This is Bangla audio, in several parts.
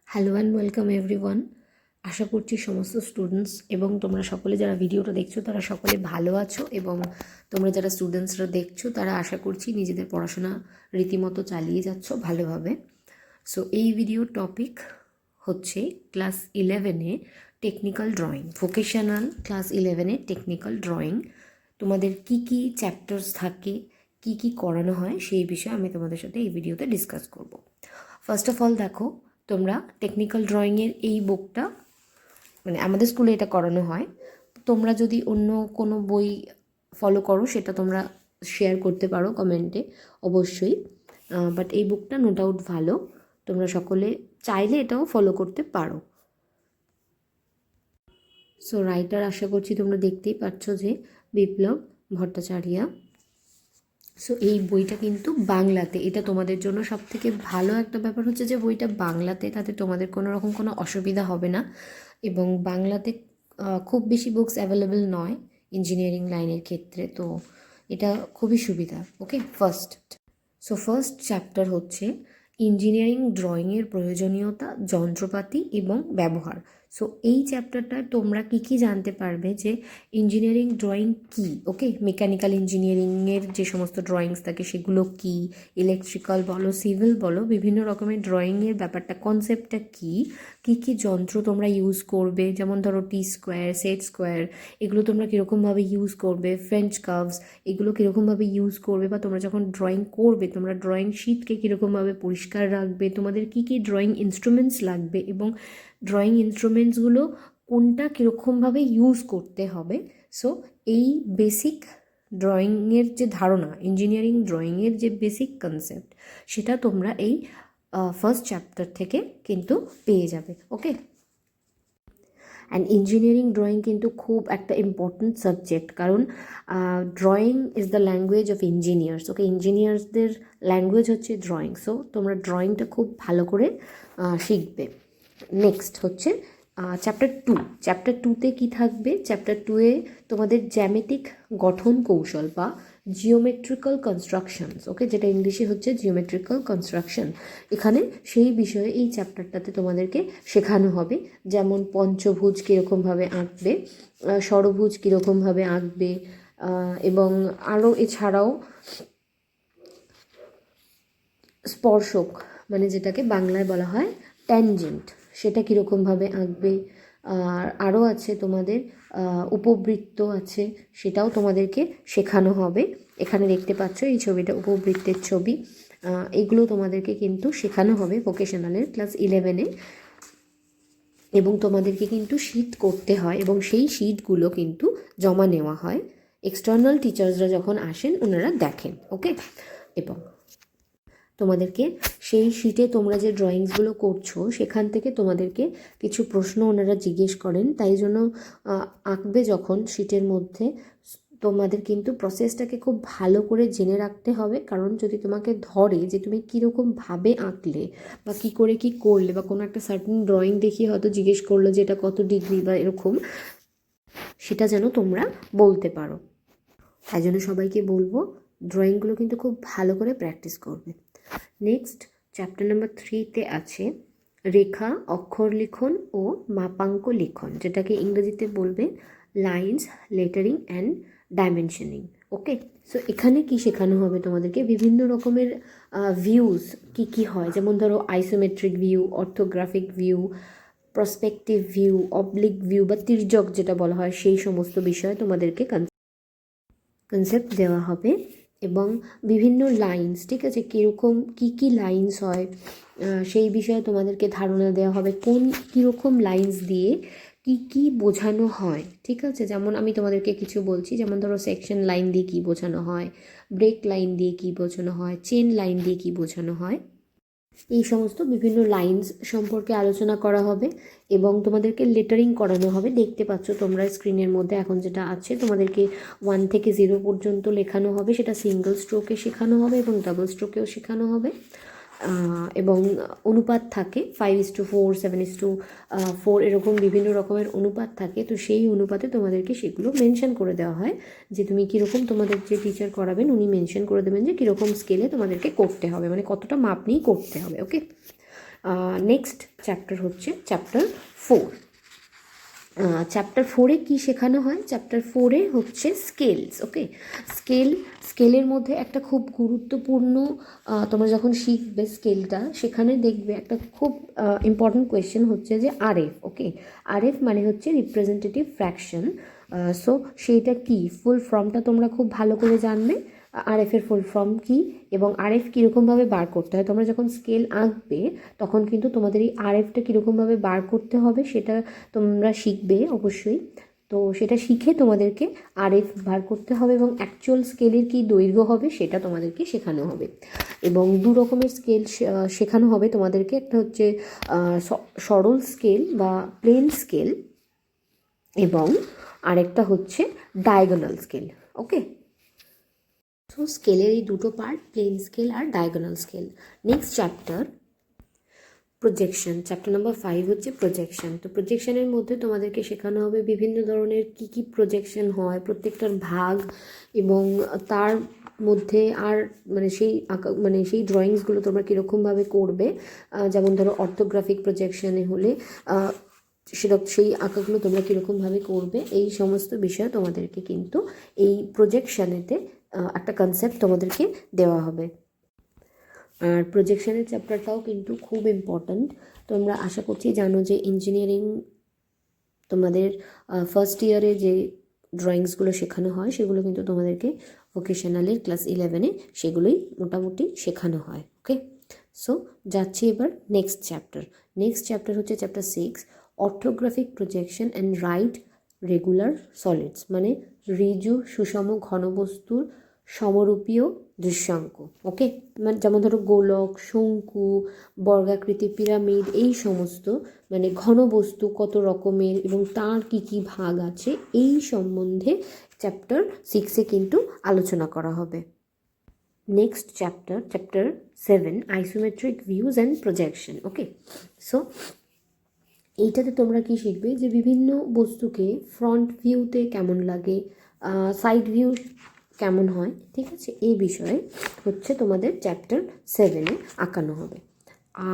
Hello and welcome everyone. আশা করছি সমস্ত স্টুডেন্টস এবং তোমরা সকলে যারা ভিডিওটা দেখছো তারা সকলে ভালো আছো, এবং তোমরা যারা স্টুডেন্টসরা দেখছো তারা আশা করছি নিজেদের পড়াশোনা রীতিমতো চালিয়ে যাচ্ছ ভালোভাবে। সো এই ভিডিও টপিক হচ্ছে ক্লাস 11-এ টেকনিক্যাল ড্রয়িং, ভোকেশনাল ক্লাস 11-এ টেকনিক্যাল ড্রয়িং। তোমাদের কি কি চ্যাপ্টার্স থাকে, কি কি করানো হয় সেই বিষয়ে আমি তোমাদের সাথে এই ভিডিওতে ডিসকাস করব। ফার্স্ট অফ অল দেখো, তোমরা টেকনিক্যাল ড্রয়িংয়ের এই বুকটা, মানে আমাদের স্কুলে এটা করানো হয়। তোমরা যদি অন্য কোনো বই ফলো করো সেটা তোমরা শেয়ার করতে পারো কমেন্টে অবশ্যই, বাট এই বুকটা নো ডাউট ভালো, তোমরা সকলে চাইলে এটাও ফলো করতে পারো। সো রাইটার আশা করছি তোমরা দেখতেই পাচ্ছ যে বিপ্লব ভট্টাচার্য। সো এই বইটা কিন্তু বাংলাতে, এটা তোমাদের জন্য সব থেকে ভালো একটা ব্যাপার হচ্ছে যে বইটা বাংলাতে, তাতে তোমাদের কোনো রকম কোনো অসুবিধা হবে না। এবং বাংলাতে খুব বেশি বুকস অ্যাভেলেবেল নয় ইঞ্জিনিয়ারিং লাইনের ক্ষেত্রে, তো এটা খুবই সুবিধা। ওকে, ফার্স্ট চ্যাপ্টার হচ্ছে ইঞ্জিনিয়ারিং ড্রয়িংয়ের প্রয়োজনীয়তা, যন্ত্রপাতি এবং ব্যবহার। সো এই চ্যাপ্টারটায় তোমরা কী কী জানতে পারবে যে ইঞ্জিনিয়ারিং ড্রয়িং কী। ওকে, মেকানিক্যাল ইঞ্জিনিয়ারিংয়ের যে সমস্ত ড্রয়িংস থাকে সেগুলো কী, ইলেকট্রিক্যাল বলো, সিভিল বলো, বিভিন্ন রকমের ড্রয়িংয়ের ব্যাপারটা, কনসেপ্টটা কী, কী কী যন্ত্র তোমরা ইউজ করবে, যেমন ধরো টি স্কোয়ার, সেট স্কোয়ার, এগুলো তোমরা কীরকমভাবে ইউজ করবে, ফ্রেঞ্চ কার্ভস এগুলো কীরকমভাবে ইউজ করবে, বা তোমরা যখন ড্রয়িং করবে তোমরা ড্রয়িং শিটকে কীরকমভাবে পরিষ্কার রাখবে, তোমাদের কী কী ড্রয়িং ইনস্ট্রুমেন্টস লাগবে এবং ড্রয়িং ইনস্ট্রুমেন্টসগুলো কোনটা কীরকমভাবে ইউজ করতে হবে। সো এই বেসিক ড্রয়িংয়ের যে ধারণা, ইঞ্জিনিয়ারিং ড্রয়িংয়ের যে বেসিক কনসেপ্ট, সেটা তোমরা এই ফার্স্ট চ্যাপ্টার থেকে কিন্তু পেয়ে যাবে। ওকে, অ্যান্ড ইঞ্জিনিয়ারিং ড্রয়িং কিন্তু খুব একটা ইম্পর্ট্যান্ট সাবজেক্ট, কারণ drawing is the language of engineers. Okay, ইঞ্জিনিয়ার্সদের ল্যাঙ্গুয়েজ হচ্ছে ড্রয়িং। সো তোমরা ড্রয়িংটা খুব ভালো করে শিখবে। নেক্সট হচ্ছে চ্যাপ্টার টুতে কী থাকবে? চ্যাপ্টার টুয়ে তোমাদের জ্যামিতিক গঠন কৌশল বা জিওমেট্রিক্যাল কনস্ট্রাকশনস, ওকে, যেটা ইংলিশে হচ্ছে জিওমেট্রিক্যাল কনস্ট্রাকশন। এখানে সেই বিষয়ে এই চ্যাপ্টারটাতে তোমাদেরকে শেখানো হবে, যেমন পঞ্চভুজ কীরকমভাবে আঁকবে, ষড়ভুজ কীরকমভাবে আঁকবে, এবং আরও এছাড়াও স্পর্শক, মানে যেটাকে বাংলায় বলা হয় ট্যানজেন্ট, সেটা কীরকমভাবে আঁকবে। আর আরও আছে তোমাদের উপবৃত্ত আছে, সেটাও তোমাদেরকে শেখানো হবে। এখানে দেখতে পাচ্ছ এই ছবিটা উপবৃত্তের ছবি, এগুলো তোমাদেরকে কিন্তু শেখানো হবে ভোকেশনালের ক্লাস 11-এ। এবং তোমাদেরকে কিন্তু শীট করতে হয় এবং সেই শীটগুলো কিন্তু জমা নেওয়া হয়। এক্সটার্নাল টিচার্সরা যখন আসেন ওনারা দেখেন। ওকে, এবং তোমাদেরকে সেই শিটে তোমরা যে ড্রয়িংসগুলো করছো সেখান থেকে তোমাদেরকে কিছু প্রশ্ন ওনারা জিজ্ঞেস করেন, তাই জন্য আঁকবে যখন শিটের মধ্যে তোমাদের কিন্তু প্রসেসটাকে খুব ভালো করে জেনে রাখতে হবে। কারণ যদি তোমাকে ধরে যে তুমি কীরকমভাবে আঁকলে বা কী করে কী করলে, বা কোনো একটা সার্টেন ড্রয়িং দেখিয়ে হয়তো জিজ্ঞেস করলো যে এটা কত ডিগ্রি বা এরকম, সেটা যেন তোমরা বলতে পারো। তাই জন্য সবাইকে বলবো ড্রয়িংগুলো কিন্তু খুব ভালো করে প্র্যাকটিস করবে। নেক্সট চ্যাপ্টার নাম্বার 3-তে আছে রেখা, অক্ষর লিখন ও মাপাঙ্ক লিখন, যেটাকে ইংরেজিতে বলবে lines, lettering and dimensioning. Okay, so এখানে কি শেখানো হবে তোমাদেরকে? বিভিন্ন রকমের ভিউজ কি কি হয়, যেমন ধরো isometric view, orthographic view, prospective view, oblique view বা তির্যক যেটা বলা হয়, সেই সমস্ত বিষয়ে তোমাদেরকে কনসেপ্ট দেওয়া হবে। এবং বিভিন্ন লাইন্স, ঠিক আছে, কীরকম কী কী লাইন্স হয় সেই বিষয়ে তোমাদেরকে ধারণা দেওয়া হবে, কোন কীরকম লাইন্স দিয়ে কী কী বোঝানো হয়। ঠিক আছে, যেমন আমি তোমাদেরকে কিছু বলছি, যেমন ধরো সেকশন লাইন দিয়ে কী বোঝানো হয়, ব্রেক লাইন দিয়ে কী বোঝানো হয়, চেন লাইন দিয়ে কী বোঝানো হয়, এই সমস্ত বিভিন্ন লাইন্স সম্পর্কে আলোচনা করা হবে। এবং তোমাদেরকে লেটারিং করানো হবে। দেখতে পাচ্ছ তোমরা স্ক্রিনের মধ্যে এখন যেটা আছে, তোমাদেরকে 1 থেকে 0 পর্যন্ত লেখানো হবে, সেটা সিঙ্গল স্ট্রোকে শেখানো হবে এবং ডাবল স্ট্রোকেও শেখানো হবে। এবং অনুপাত থাকে 5:4, 7:4, এরকম বিভিন্ন রকমের অনুপাত থাকে। তো সেই অনুপাতে তোমাদেরকে সেগুলো মেনশন করে দেওয়া হয়, যে তুমি কীরকম, তোমাদের যে টিচার করাবেন উনি মেনশন করে দেবেন যে কীরকম স্কেলে তোমাদেরকে করতে হবে, মানে কতটা মাপ নিয়েই করতে হবে। ওকে, নেক্সট চ্যাপ্টার হচ্ছে চ্যাপ্টার 4। চ্যাপ্টার 4-এ কী শেখানো হয়? চ্যাপ্টার 4-এ হচ্ছে স্কেলস। ওকে, স্কেলের মধ্যে একটা খুব গুরুত্বপূর্ণ, তোমরা যখন শিখবে স্কেলটা, সেখানে দেখবে একটা খুব ইম্পর্ট্যান্ট কোয়েশ্চেন হচ্ছে যে আরএফ। ওকে, আরএফ মানে হচ্ছে রিপ্রেজেন্টেটিভ ফ্র্যাকশন। সো সেইটা কি, ফুল ফর্মটা তোমরা খুব ভালো করে জানবে, আরএফের ফুল ফর্ম কী এবং আরএফ কীরকমভাবে বার করতে হয়। তোমরা যখন স্কেল আঁকবে তখন কিন্তু তোমাদের এই আরএফটা কীরকমভাবে বার করতে হবে সেটা তোমরা শিখবে অবশ্যই। তো সেটা শিখে তোমাদেরকে আরএফ বার করতে হবে এবং অ্যাকচুয়াল স্কেলের কী দৈর্ঘ্য হবে সেটা তোমাদেরকে শেখানো হবে। এবং দু রকমের স্কেল শেখানো হবে তোমাদেরকে, একটা হচ্ছে সরল স্কেল বা প্লেন স্কেল এবং আরেকটা হচ্ছে ডায়াগোনাল স্কেল। ওকে, তো স্কেলের এই দুটো পার্ট, প্লেন স্কেল আর diagonal scale. Next chapter projection, chapter number 5 হচ্ছে প্রজেকশন। তো প্রজেকশনের মধ্যে তোমাদেরকে শেখানো হবে বিভিন্ন ধরনের কী কী প্রজেকশন হয়, প্রত্যেকটার ভাগ এবং তার মধ্যে আর সেই ড্রয়িংসগুলো তোমরা কীরকমভাবে করবে। যেমন ধরো অর্থোগ্রাফিক প্রজেকশনে হলে সেই আঁকাগুলো তোমরা কীরকমভাবে করবে, এই সমস্ত বিষয় তোমাদেরকে কিন্তু এই প্রজেকশনেতে একটা কনসেপ্ট তোমাদেরকে দেওয়া হবে। আর প্রজেকশনের চ্যাপ্টারটাও কিন্তু খুব ইম্পর্ট্যান্ট। তোমরা আশা করছি জানো যে ইঞ্জিনিয়ারিং তোমাদের ফার্স্ট ইয়ারে যে ড্রয়িংসগুলো শেখানো হয় সেগুলো কিন্তু তোমাদেরকে ভোকেশনালের ক্লাস 11-এ সেগুলোই মোটামুটি শেখানো হয়। ওকে, সো যাচ্ছি এবার নেক্সট চ্যাপ্টার হচ্ছে chapter 6, orthographic projection and right regular solids, মানে ঋজু সুষম ঘনবস্তুর সমরূপীয় দৃশ্যাঙ্ক। ওকে, মানে যেমন ধরো গোলক, শঙ্কু, বর্গাকৃতি, পিরামিড, এই সমস্ত মানে ঘনবস্তু কত রকমের এবং তার কি কি ভাগ আছে এই সম্বন্ধে চ্যাপ্টার 6-এ কিন্তু আলোচনা করা হবে। Next chapter 7, isometric views and projection. Okay, so এইটাতে তোমরা কি শিখবে যে বিভিন্ন বস্তুকে ফ্রন্ট ভিউতে কেমন লাগে, সাইড ভিউ কেমন হয়, ঠিক আছে, এই বিষয়ে হচ্ছে তোমাদের চ্যাপ্টার 7-এ আঁকানো হবে।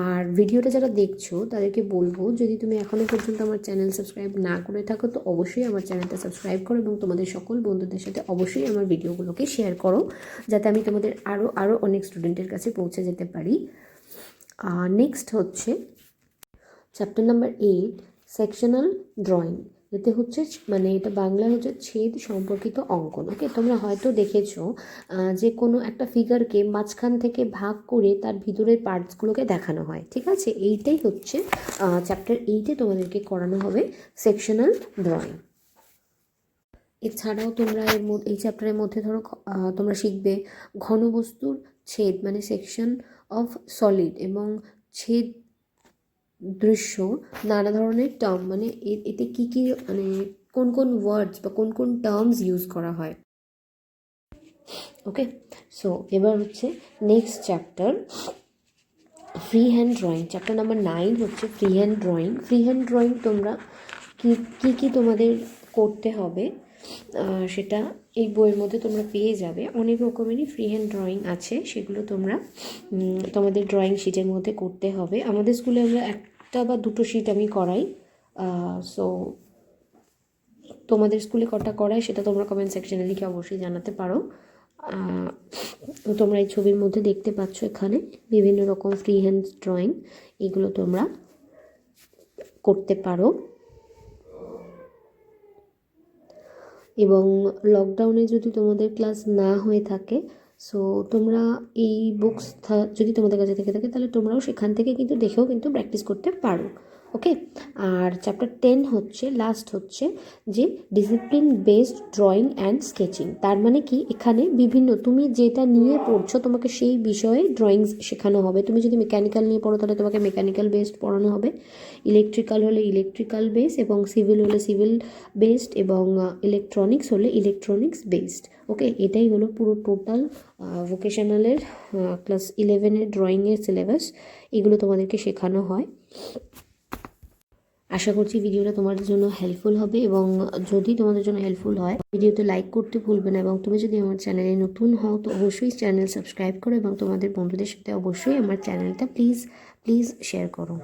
আর ভিডিওটা যারা দেখছো তাদেরকে বলবো, যদি তুমি এখনও পর্যন্ত আমার চ্যানেল সাবস্ক্রাইব না করে থাকো তো অবশ্যই আমার চ্যানেলটা সাবস্ক্রাইব করো এবং তোমাদের সকল বন্ধুদের সাথে অবশ্যই আমার ভিডিওগুলোকে শেয়ার করো, যাতে আমি তোমাদের আরও অনেক স্টুডেন্টের কাছে পৌঁছে যেতে পারি। নেক্সট হচ্ছে চ্যাপ্টার নাম্বার 8, সেকশনাল ড্রয়িং। এতে হচ্ছে মানে এটা বাংলা হচ্ছে ছেদ সম্পর্কিত অঙ্কন। ওকে, তোমরা হয়তো দেখেছো যে কোনো একটা ফিগারকে মাঝখান থেকে ভাগ করে তার ভিতরের পার্টসগুলোকে দেখানো হয়, ঠিক আছে, এইটাই হচ্ছে চ্যাপ্টার 8-এ তোমাদেরকে করানো হবে সেকশনাল ড্রয়িং। এছাড়াও তোমরা এই চ্যাপ্টারের মধ্যে ধরো তোমরা শিখবে ঘনবস্তুর ছেদ মানে সেকশন অফ সলিড এবং ছেদ দৃশ্য, নানা ধরনের টার্ম মানে এতে কী কী মানে কোন কোন ওয়ার্ডস বা কোন কোন টার্মস ইউজ করা হয়। ওকে, সো এবার হচ্ছে next chapter free hand drawing. Chapter number 9 হচ্ছে ফ্রি হ্যান্ড ড্রয়িং। তোমরা কী তোমাদের করতে হবে সেটা এই বইয়ের মধ্যে তোমরা পেয়ে যাবে। অনেক রকমেরই ফ্রি হ্যান্ড ড্রয়িং আছে, সেগুলো তোমরা তোমাদের ড্রয়িং শিটের মধ্যে করতে হবে। আমাদের স্কুলে আমরা একটা বা দুটো শিট আমি করাই, সো তোমাদের স্কুলে কটা করায় সেটা তোমরা কমেন্ট সেকশনে লিখে অবশ্যই জানাতে পারো। তোমরা এই ছবির মধ্যে দেখতে পাচ্ছ এখানে বিভিন্ন রকম ফ্রি হ্যান্ড ড্রয়িং, এগুলো তোমরা করতে পারো। এবং লকডাউনে যদি তোমাদের ক্লাস না হয়ে থাকে সো তোমরা এই বুকস যদি তোমাদের কাছে থেকে থাকে তাহলে তোমরাও সেখান থেকে কিন্তু দেখেও কিন্তু প্র্যাকটিস করতে পারো। ওকে, আর চ্যাপ্টার 10 হচ্ছে লাস্ট হচ্ছে যে discipline based drawing and sketching. তার মানে কি, এখানে বিভিন্ন তুমি যেটা নিয়ে পড়ছো তোমাকে সেই বিষয়ে ড্রয়িংস শেখানো হবে। তুমি যদি মেকানিক্যাল নিয়ে পড়ো তাহলে তোমাকে মেকানিক্যাল বেসড পড়ানো হবে, ইলেকট্রিক্যাল হলে ইলেকট্রিক্যাল বেস এবং সিভিল হলে সিভিল বেসড এবং ইলেকট্রনিক্স হলে ইলেকট্রনিক্স বেসড। ওকে, এটাই হলো পুরো টোটাল ভোকেশনালের ক্লাস 11-এর ড্রয়িংয়ের সিলেবাস, এগুলো তোমাদেরকে শেখানো হয়। আশা করছি ভিডিওটা তোমাদের জন্য হেল্পফুল হবে এবং যদি তোমাদের জন্য হেল্পফুল হয় ভিডিওতে লাইক করতে ভুলবে না এবং তুমি যদি আমার চ্যানেলে নতুন হও তো অবশ্যই চ্যানেল সাবস্ক্রাইব করো এবং তোমাদের বন্ধুদের সাথে অবশ্যই আমার চ্যানেলটা প্লিজ শেয়ার করো।